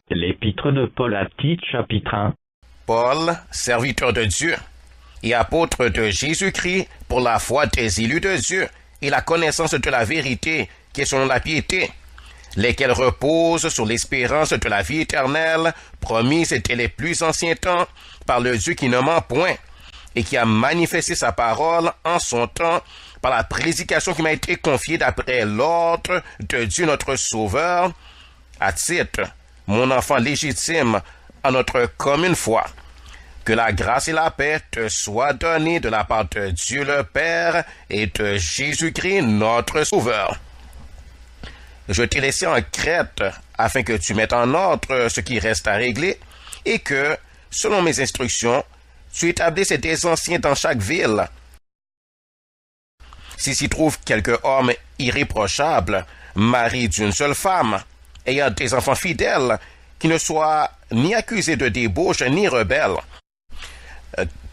L'épître de Paul à Tite, chapitre 1. Paul, serviteur de Dieu et apôtre de Jésus-Christ pour la foi des élus de Dieu et la connaissance de la vérité qui est selon la piété, lesquels reposent sur l'espérance de la vie éternelle, promise dès les plus anciens temps par le Dieu qui ne ment point et qui a manifesté sa parole en son temps par la prédication qui m'a été confiée d'après l'ordre de Dieu notre Sauveur, à Tite, mon enfant légitime en notre commune foi. Que la grâce et la paix te soient données de la part de Dieu le Père et de Jésus-Christ notre Sauveur. Je t'ai laissé en Crète afin que tu mettes en ordre ce qui reste à régler et que, selon mes instructions, tu établisses des anciens dans chaque ville. Si s'y trouve quelque homme irréprochable, mari d'une seule femme, ayant des enfants fidèles, qui ne soient ni accusés de débauche ni rebelles.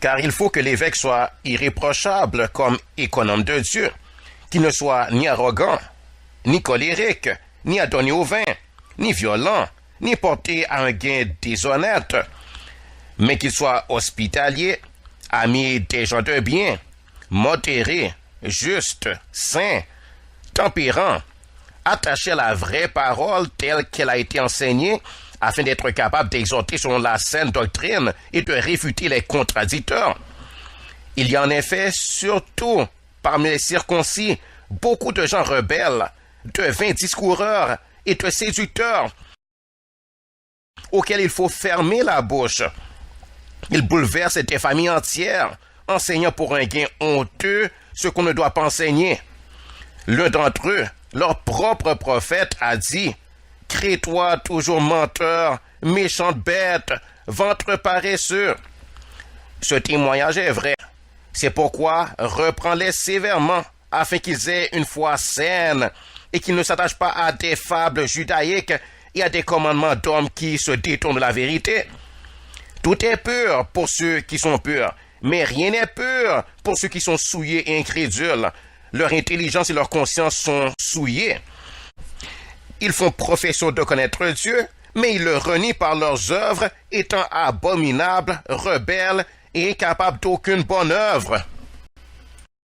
Car il faut que l'évêque soit irréprochable comme économe de Dieu, qui ne soit ni arrogant, ni colérique, ni adonné au vin, ni violent, ni porté à un gain déshonnête, mais qu'il soit hospitalier, ami des gens de bien, modéré, juste, saint, tempérant, attaché à la vraie parole telle qu'elle a été enseignée, afin d'être capable d'exhorter selon la saine doctrine et de réfuter les contradicteurs. Il y a en effet, surtout parmi les circoncis, beaucoup de gens rebelles, de vains discoureurs et de séducteurs, auxquels il faut fermer la bouche. Ils bouleversent des familles entières, enseignant pour un gain honteux ce qu'on ne doit pas enseigner. L'un d'entre eux, leur propre prophète, a dit: « Crée-toi toujours menteur, méchante bête, ventre paresseux. » Ce témoignage est vrai. C'est pourquoi reprends-les sévèrement, afin qu'ils aient une foi saine et qu'ils ne s'attachent pas à des fables judaïques et à des commandements d'hommes qui se détournent de la vérité. Tout est pur pour ceux qui sont purs, mais rien n'est pur pour ceux qui sont souillés et incrédules. Leur intelligence et leur conscience sont souillées. Ils font profession de connaître Dieu, mais ils le renient par leurs œuvres, étant abominables, rebelles et incapables d'aucune bonne œuvre.